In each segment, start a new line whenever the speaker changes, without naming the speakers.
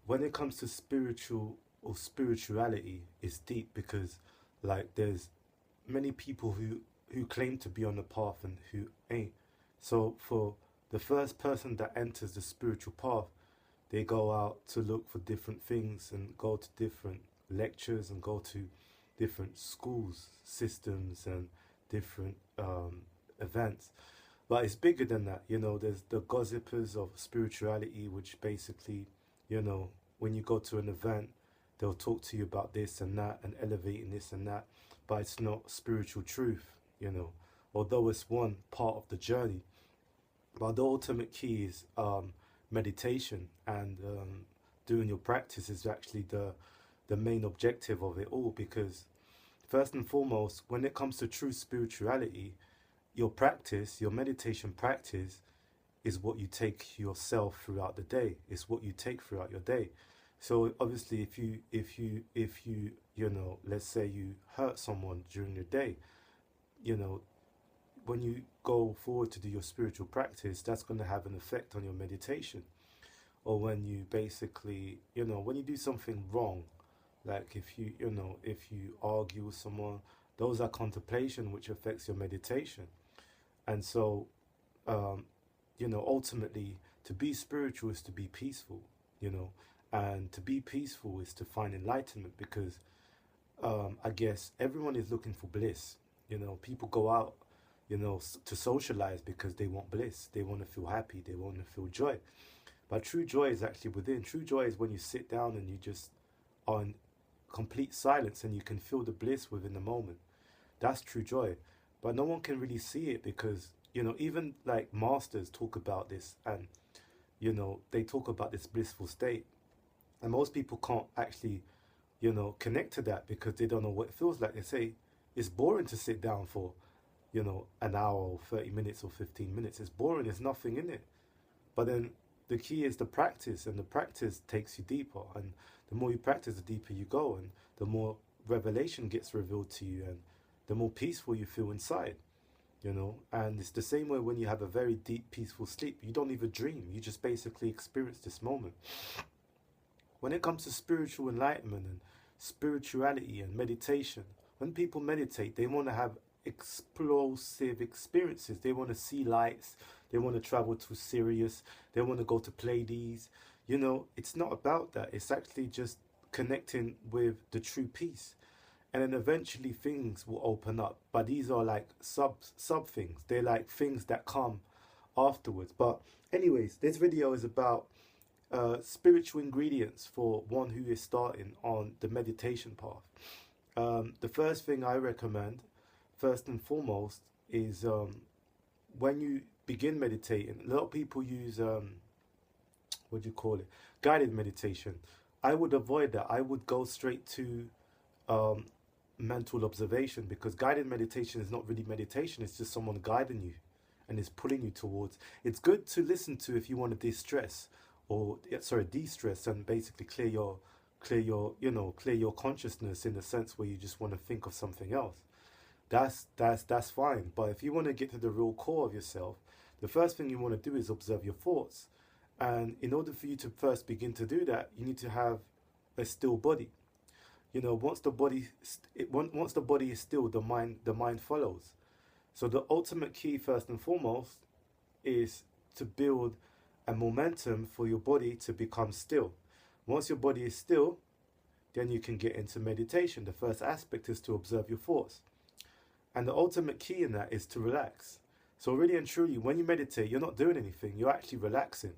when it comes to spiritual or spirituality, it's deep because like there's many people who claim to be on the path and who ain't. So for the first person that enters the spiritual path, they go out to look for different things and go to different lectures and go to different schools, systems, and different events. But it's bigger than that. There's the gossipers of spirituality, which basically, you know, when you go to an event, they'll talk to you about this and that and elevating this and that, but it's not spiritual truth. Although it's one part of the journey. But the ultimate key is meditation, and doing your practice is actually the main objective of it all, because first and foremost, when it comes to true spirituality, your practice, your meditation practice, is what you take yourself throughout the day. It's what you take throughout your day. So obviously, if you let's say you hurt someone during your day, you know, when you go forward to do your spiritual practice, that's going to have an effect on your meditation. Or when you basically, when you do something wrong, like if you argue with someone, those are contemplation which affects your meditation. And so, um, ultimately, to be spiritual is to be peaceful, you know, and to be peaceful is to find enlightenment, because I guess everyone is looking for bliss. People go out, to socialize because they want bliss. They want to feel happy. They want to feel joy. But true joy is actually within. True joy is when you sit down and you just are in complete silence and you can feel the bliss within the moment. That's true joy. But no one can really see it because, even like masters talk about this, and, they talk about this blissful state. And most people can't actually, connect to that because they don't know what it feels like. They say it's boring to sit down for, an hour or 30 minutes or 15 minutes. It's boring, there's nothing in it. But then the key is the practice, and the practice takes you deeper. And the more you practice, the deeper you go, and the more revelation gets revealed to you, and the more peaceful you feel inside. And it's the same way when you have a very deep, peaceful sleep. You don't even dream, you just basically experience this moment. When it comes to spiritual enlightenment and spirituality and meditation, when people meditate, they want to have explosive experiences. They want to see lights. They want to travel to Sirius. They want to go to Pleiades. It's not about that. It's actually just connecting with the true peace. And then eventually things will open up. But these are like sub things. They're like things that come afterwards. But anyways, this video is about spiritual ingredients for one who is starting on the meditation path. The first thing I recommend, first and foremost, is when you begin meditating. A lot of people use what do you call it, guided meditation. I would avoid that. I would go straight to um, mental observation, because guided meditation is not really meditation. It's just someone guiding you and is pulling you towards. It's good to listen to if you want to distress, or de-stress, and basically clear your consciousness, in the sense where you just want to think of something else. That's fine. But if you want to get to the real core of yourself, the first thing you want to do is observe your thoughts. And in order for you to first begin to do that, you need to have a still body. Once the body is still, the mind follows. So the ultimate key, first and foremost, is to build a momentum for your body to become still. Once your body is still, then you can get into meditation. The first aspect is to observe your thoughts. And the ultimate key in that is to relax. So really and truly, when you meditate, you're not doing anything, you're actually relaxing.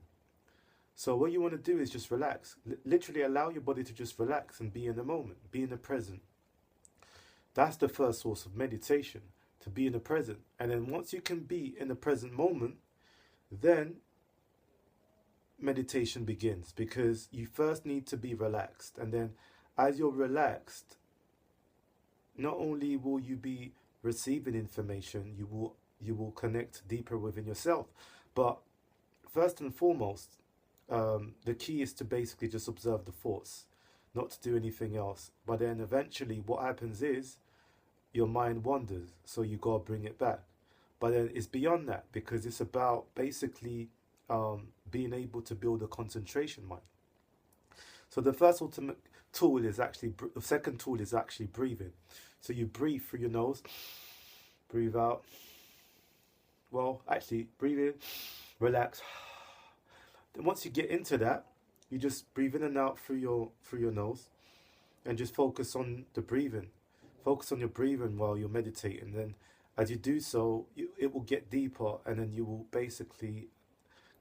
So what you want to do is just relax. Literally allow your body to just relax and be in the moment, be in the present. That's the first source of meditation, to be in the present. And then once you can be in the present moment, then meditation begins, because you first need to be relaxed. And then as you're relaxed, not only will you be receiving information, you will connect deeper within yourself. But first and foremost, the key is to basically just observe the thoughts, not to do anything else. But then eventually what happens is your mind wanders, so you gotta bring it back. But then it's beyond that, because it's about basically being able to build a concentration mind. So the first ultimate tool is actually, the second tool is actually breathing. So you breathe through your nose, breathe out. Well, actually, breathe in, relax. Then once you get into that, you just breathe in and out through your nose, and just focus on the breathing. Focus on your breathing while you're meditating. Then, as you do so, it will get deeper, and then you will basically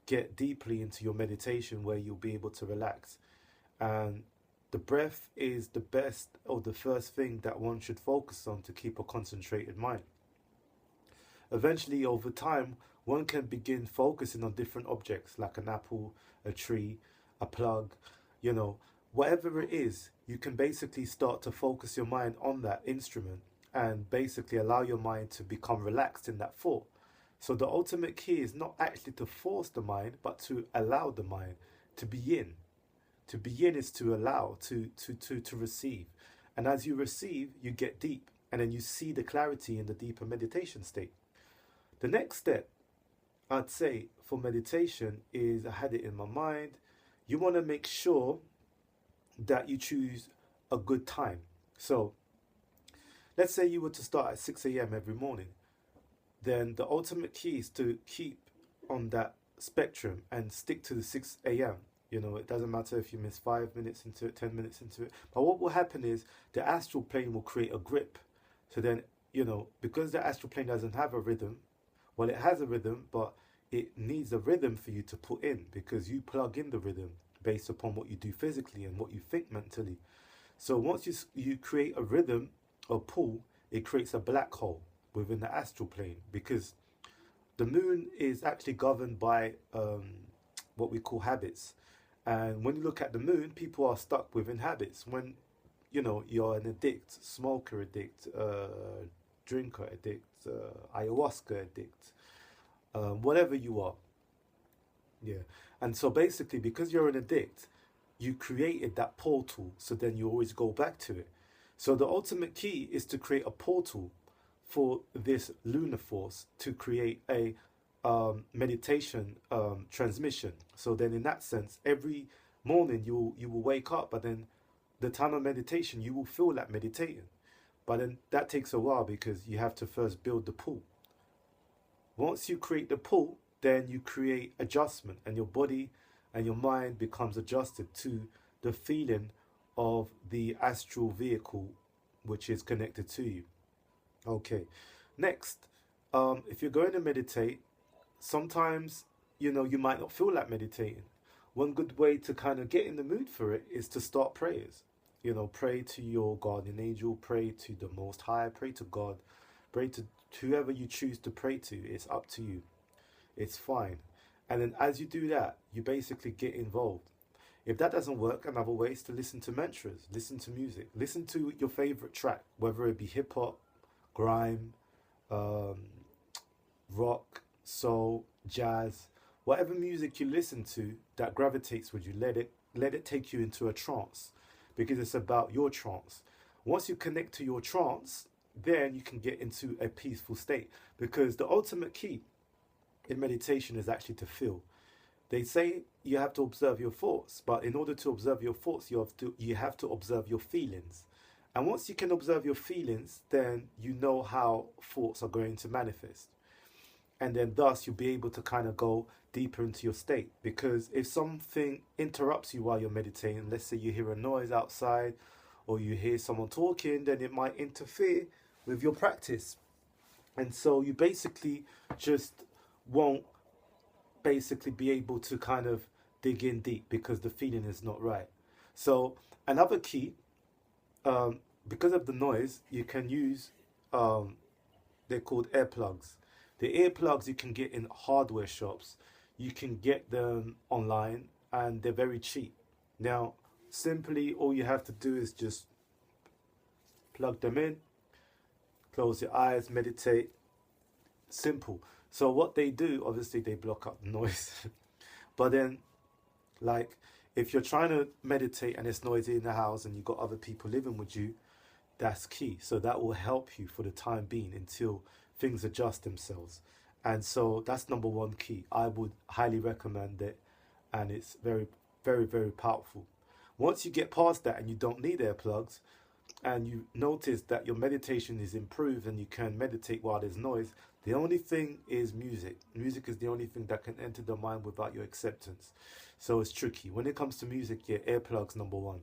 get deeply into your meditation where you'll be able to relax. And the breath is the best or the first thing that one should focus on to keep a concentrated mind. Eventually, over time, one can begin focusing on different objects like an apple, a tree, a plug, whatever it is. You can basically start to focus your mind on that instrument and basically allow your mind to become relaxed in that thought. So the ultimate key is not actually to force the mind, but to allow the mind to begin. To begin is to allow, to receive. And as you receive, you get deep, and then you see the clarity in the deeper meditation state. The next step, I'd say, for meditation is, I had it in my mind, you want to make sure that you choose a good time. So let's say you were to start at 6 a.m. every morning. Then the ultimate key is to keep on that spectrum and stick to the 6 a.m. It doesn't matter if you miss 5 minutes into it, 10 minutes into it. But what will happen is the astral plane will create a grip. So then, because the astral plane doesn't have a rhythm, well, it has a rhythm, but it needs a rhythm for you to put in, because you plug in the rhythm based upon what you do physically and what you think mentally. So once you create a rhythm or pull, it creates a black hole within the astral plane, because the moon is actually governed by what we call habits. And when you look at the moon, people are stuck within habits. When you're an addict, smoker addict, drinker addict, ayahuasca addict, whatever you are. Yeah. And so basically, because you're an addict, you created that portal, so then you always go back to it. So the ultimate key is to create a portal for this lunar force to create a meditation transmission. So then in that sense, every morning you will wake up, but then the time of meditation, you will feel like meditating. But then that takes a while, because you have to first build the pull. Once you create the pull, then you create adjustment, and your body and your mind becomes adjusted to the feeling of the astral vehicle which is connected to you. Okay, next, if you're going to meditate, sometimes you might not feel like meditating. One good way to kind of get in the mood for it is to start prayers. Pray to your guardian angel, pray to the Most High, pray to God, pray to whoever you choose to pray to. It's up to you. It's fine. And then as you do that, you basically get involved. If that doesn't work, another way is to listen to mantras, listen to music, listen to your favorite track, whether it be hip hop, grime, rock, soul, jazz, whatever music you listen to that gravitates with you, let it take you into a trance, because it's about your trance. Once you connect to your trance, then you can get into a peaceful state, because the ultimate key in meditation is actually to feel. They say you have to observe your thoughts, but in order to observe your thoughts, you have to observe your feelings. And once you can observe your feelings, then you know how thoughts are going to manifest. And then thus you'll be able to kind of go deeper into your state. Because if something interrupts you while you're meditating, let's say you hear a noise outside or you hear someone talking, then it might interfere with your practice. And so you basically just won't basically be able to kind of dig in deep, because the feeling is not right. So another key, because of the noise, you can use, they're called earplugs. The earplugs you can get in hardware shops. You can get them online, and they're very cheap. Now, simply all you have to do is just plug them in, close your eyes, meditate. Simple. So what they do, obviously they block out the noise. But then, like, if you're trying to meditate and it's noisy in the house and you've got other people living with you, that's key. So that will help you for the time being until things adjust themselves. And so that's number one key. I would highly recommend it, and it's very, very, very powerful. Once you get past that and you don't need earplugs, and you notice that your meditation is improved and you can meditate while there's noise, the only thing is music. Music is the only thing that can enter the mind without your acceptance. So it's tricky. When it comes to music, yeah, earplugs number one.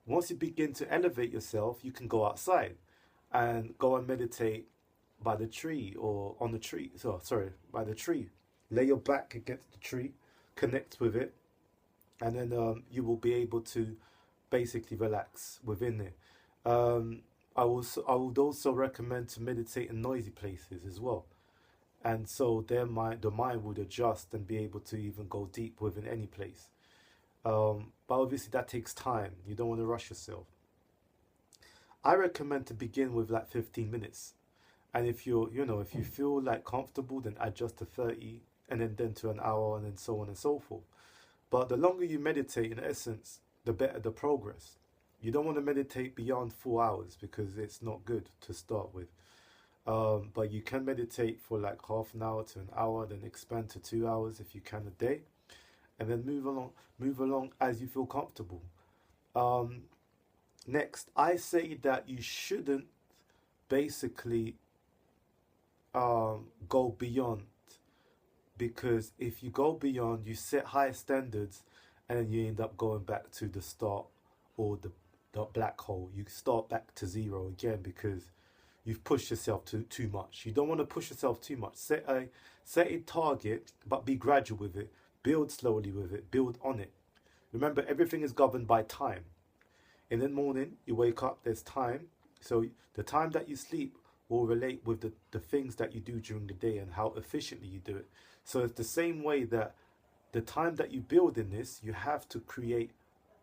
Once you begin to elevate yourself, you can go outside and go and meditate by the tree or on the tree. So, sorry, by the tree. Lay your back against the tree, connect with it, and then you will be able to basically relax within it. I would also recommend to meditate in noisy places as well, and so the mind would adjust and be able to even go deep within any place. But obviously that takes time. You don't want to rush yourself. I recommend to begin with like 15 minutes, and if you feel like comfortable, then adjust to 30, and then to an hour, and then so on and so forth. But the longer you meditate, in essence, the better the progress. You don't want to meditate beyond 4 hours because it's not good to start with. But you can meditate for like half an hour to an hour, then expand to 2 hours if you can a day, and then move along as you feel comfortable. Um, Next, I say that you shouldn't basically go beyond, because if you go beyond, you set higher standards, and then you end up going back to the start, or the black hole. You start back to zero again because you've pushed yourself too much. You don't want to push yourself too much. Set a target, but be gradual with it. Build slowly with it. Build on it. Remember, everything is governed by time. In the morning, you wake up, there's time. So the time that you sleep will relate with the things that you do during the day and how efficiently you do it. So it's the same way that the time that you build in this, you have to create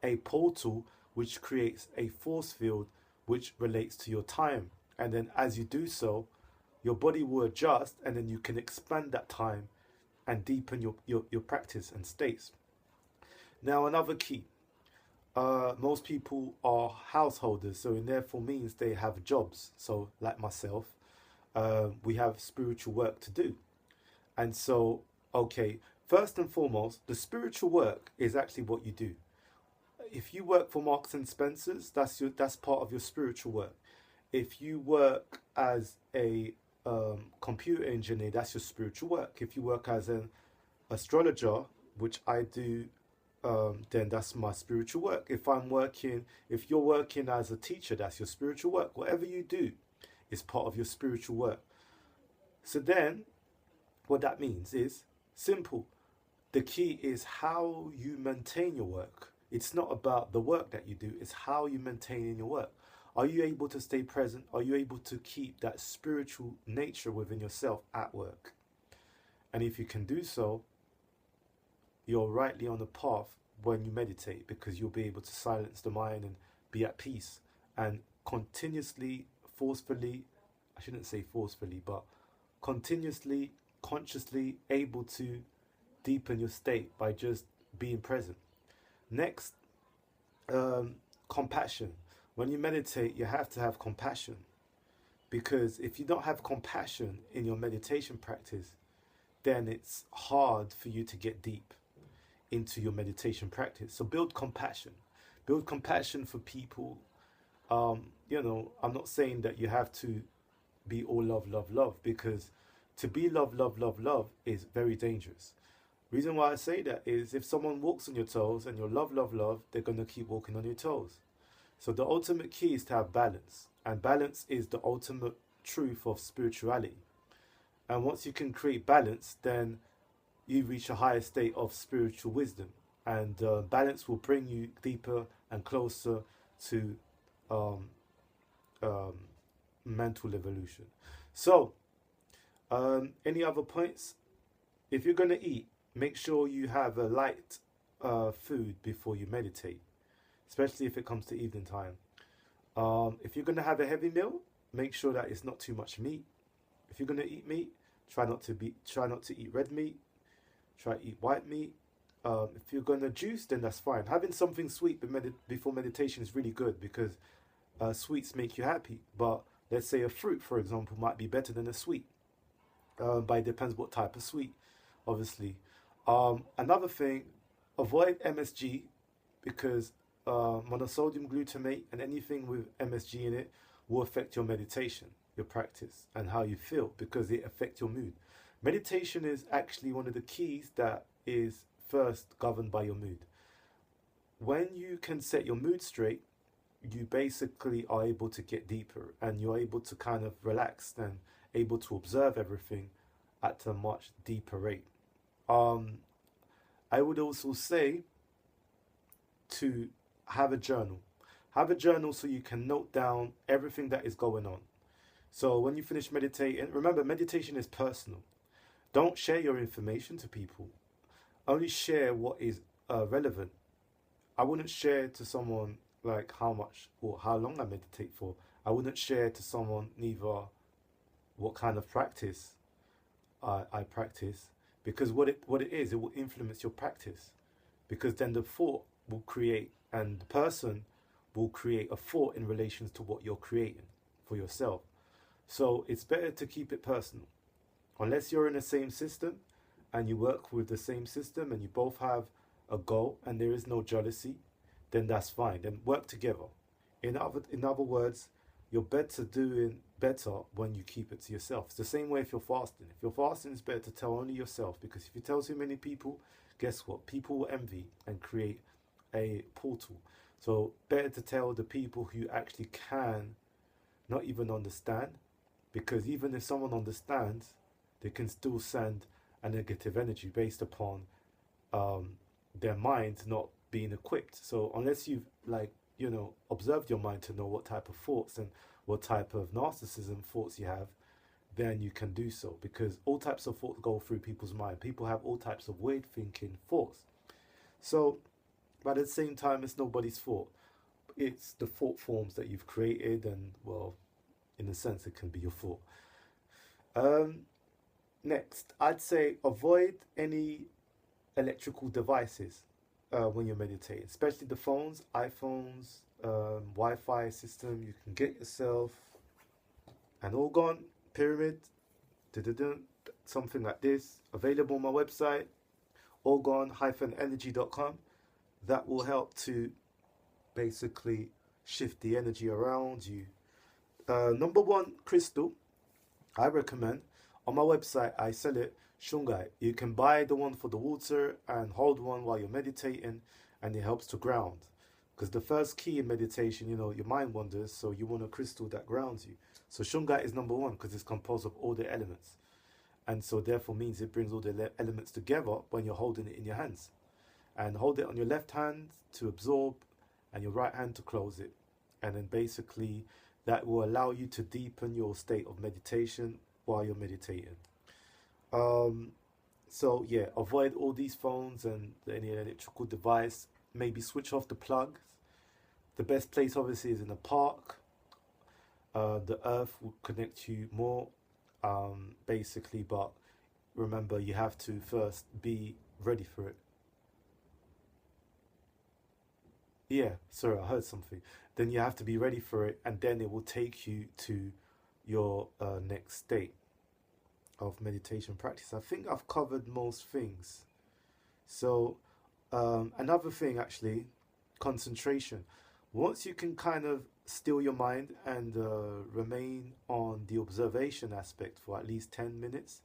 a portal which creates a force field which relates to your time. And then as you do so, your body will adjust, and then you can expand that time and deepen your practice and states. Now, another key. Most people are householders, so it therefore means they have jobs. So, like myself, we have spiritual work to do. And so, okay, first and foremost, the spiritual work is actually what you do. If you work for Marks and Spencers, that's part of your spiritual work. If you work as a computer engineer, that's your spiritual work. If you work as an astrologer, which I do, then that's my spiritual work. If you're working as a teacher, that's your spiritual work. Whatever you do is part of your spiritual work. So then, what that means is simple. The key is how you maintain your work. It's not about the work that you do, it's how you maintain in your work. Are you able to stay present? Are you able to keep that spiritual nature within yourself at work? And if you can do so, you're rightly on the path when you meditate, because you'll be able to silence the mind and be at peace and continuously, forcefully, I shouldn't say forcefully, but continuously, consciously able to deepen your state by just being present. Next, compassion. When you meditate, you have to have compassion, because if you don't have compassion in your meditation practice, then it's hard for you to get deep into your meditation practice. So build compassion. Build compassion for people. I'm not saying that you have to be all love, love, love, because to be love, love, love, love is very dangerous. Reason why I say that is if someone walks on your toes and you're love, love, love, they're going to keep walking on your toes. So the ultimate key is to have balance. And balance is the ultimate truth of spirituality. And once you can create balance, then you reach a higher state of spiritual wisdom. And balance will bring you deeper and closer to mental evolution. So, any other points? If you're going to eat, make sure you have a light food before you meditate, especially if it comes to evening time. If you're going to have a heavy meal, make sure that it's not too much meat. If you're going to eat meat, try not to eat red meat. Try to eat white meat. If you're going to juice, then that's fine. Having something sweet before meditation is really good, because sweets make you happy. But let's say a fruit, for example, might be better than a sweet. But it depends what type of sweet, obviously. Another thing, avoid MSG, because monosodium glutamate and anything with MSG in it will affect your meditation, your practice, and how you feel because it affects your mood. Meditation is actually one of the keys that is first governed by your mood. When you can set your mood straight, you basically are able to get deeper and you're able to kind of relax and able to observe everything at a much deeper rate. Um, I would also say to have a journal. Have a journal so you can note down everything that is going on. So when you finish meditating, remember meditation is personal. Don't share your information to people. Only share what is relevant. I wouldn't share to someone like how much or how long I meditate for. I wouldn't share to someone neither what kind of practice I practice, because what it is, it will influence your practice, because then the thought will create and the person will create a thought in relation to what you're creating for yourself. So it's better to keep it personal. Unless you're in the same system and you work with the same system and you both have a goal and there is no jealousy, then that's fine. Then work together. In other words, you're better doing better when you keep it to yourself. It's the same way if you're fasting. If you're fasting, it's better to tell only yourself, because if you tell too many people, guess what? People will envy and create a portal. So better to tell the people who actually can not even understand, because even if someone understands, they can still send a negative energy based upon their mind not being equipped. So unless you've observed your mind to know what type of thoughts and what type of narcissism thoughts you have, then you can do so, because all types of thoughts go through people's mind. People have all types of weird thinking thoughts. So, but at the same time, it's nobody's fault. It's the thought forms that you've created, and well, in a sense, it can be your fault. Um, Next, I'd say avoid any electrical devices when you're meditating, especially the phones, iPhones, Wi-Fi system. You can get yourself an organ pyramid, something like this, available on my website, organ-energy.com. That will help to basically shift the energy around you. Number one crystal I recommend, on my website I sell it, shungite. You can buy the one for the water and hold one while you're meditating, and it helps to ground. Because the first key in meditation, your mind wanders, so you want a crystal that grounds you. So shungite is number one because it's composed of all the elements. And so therefore means it brings all the elements together when you're holding it in your hands. And hold it on your left hand to absorb and your right hand to close it. And then basically that will allow you to deepen your state of meditation while you're meditating. So yeah, avoid all these phones and any electrical device. Maybe switch off the plugs. The best place obviously is in a park. The earth will connect you more, basically, but remember you have to first be ready for it. Yeah, sorry, I heard something. Then you have to be ready for it, and then it will take you to your next state of meditation practice. I think I've covered most things. So another thing, actually, concentration. Once you can kind of still your mind and remain on the observation aspect for at least 10 minutes,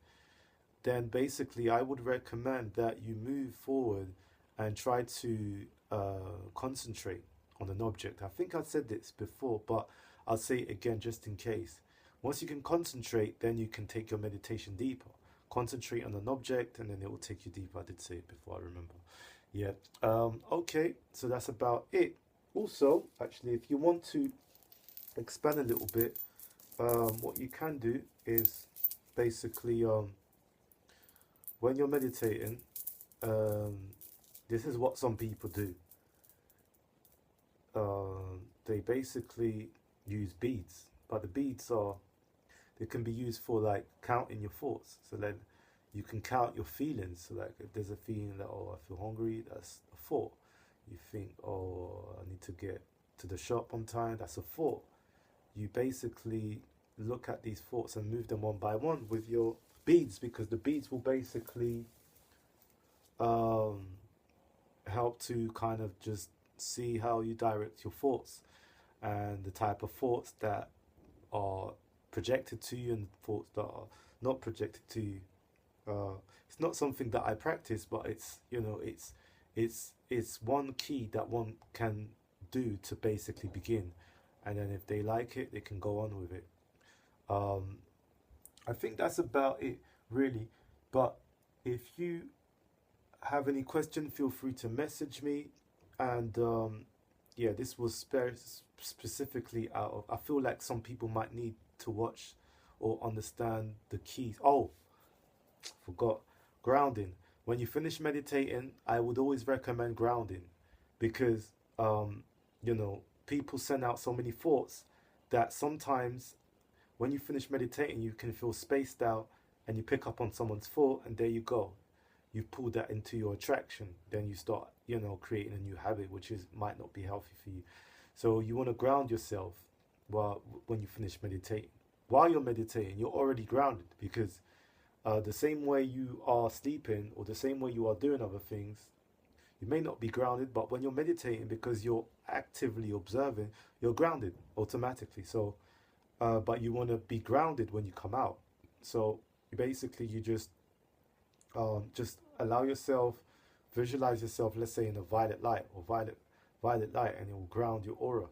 then basically I would recommend that you move forward and try to concentrate on an object. I think I said this before, but I'll say it again just in case. Once you can concentrate, then you can take your meditation deeper. Concentrate on an object and then it will take you deeper. I did say it before, I remember. Yeah. Okay, so that's about it. Also, actually, if you want to expand a little bit, what you can do is basically when you're meditating, this is what some people do. They basically use beads, but the beads they can be used for like counting your thoughts. So then you can count your feelings. So like if there's a feeling that, oh, I feel hungry, that's a thought. You think, oh, I need to get to the shop on time, that's a thought. You basically look at these thoughts and move them one by one with your beads, because the beads will basically help to kind of just see how you direct your thoughts and the type of thoughts that are projected to you and thoughts that are not projected to you. It's not something that I practice, but it's, you know, it's one key that one can do to basically begin, and then if they like it, they can go on with it. Um, I think that's about it, really. But if you have any question, feel free to message me. And yeah, this was specifically out of. I feel like some people might need to watch or understand the keys. Oh, forgot grounding. When you finish meditating, I would always recommend grounding, because you know, people send out so many thoughts that sometimes when you finish meditating, you can feel spaced out, and you pick up on someone's thought, and there you go. You pull that into your attraction. Then you start, you know, creating a new habit, which is might not be healthy for you. So you want to ground yourself while when you finish meditating. While you're meditating, you're already grounded, because the same way you are sleeping or the same way you are doing other things, you may not be grounded, but when you're meditating, because you're actively observing, you're grounded automatically. So, but you want to be grounded when you come out. So basically, you just allow yourself, visualize yourself, let's say in a violet light or violet light, and it will ground your aura.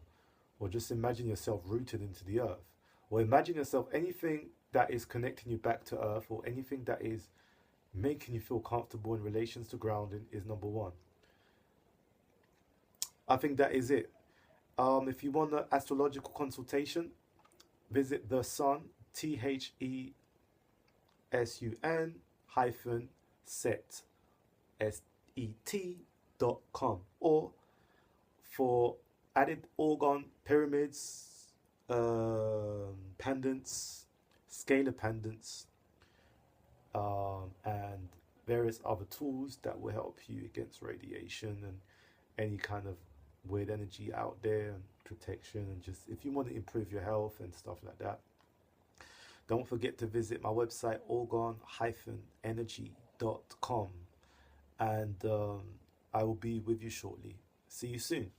Or just imagine yourself rooted into the earth. Or imagine yourself anything that is connecting you back to earth, or anything that is making you feel comfortable in relations to grounding is number one. I think that is it. If you want an astrological consultation, visit the Sun, THESUN hyphen set, SET.com, or for added orgone, pyramids, pendants, scalar pendants, and various other tools that will help you against radiation and any kind of weird energy out there, and protection, and just if you want to improve your health and stuff like that. Don't forget to visit my website, orgone-energy.com, and I will be with you shortly. See you soon.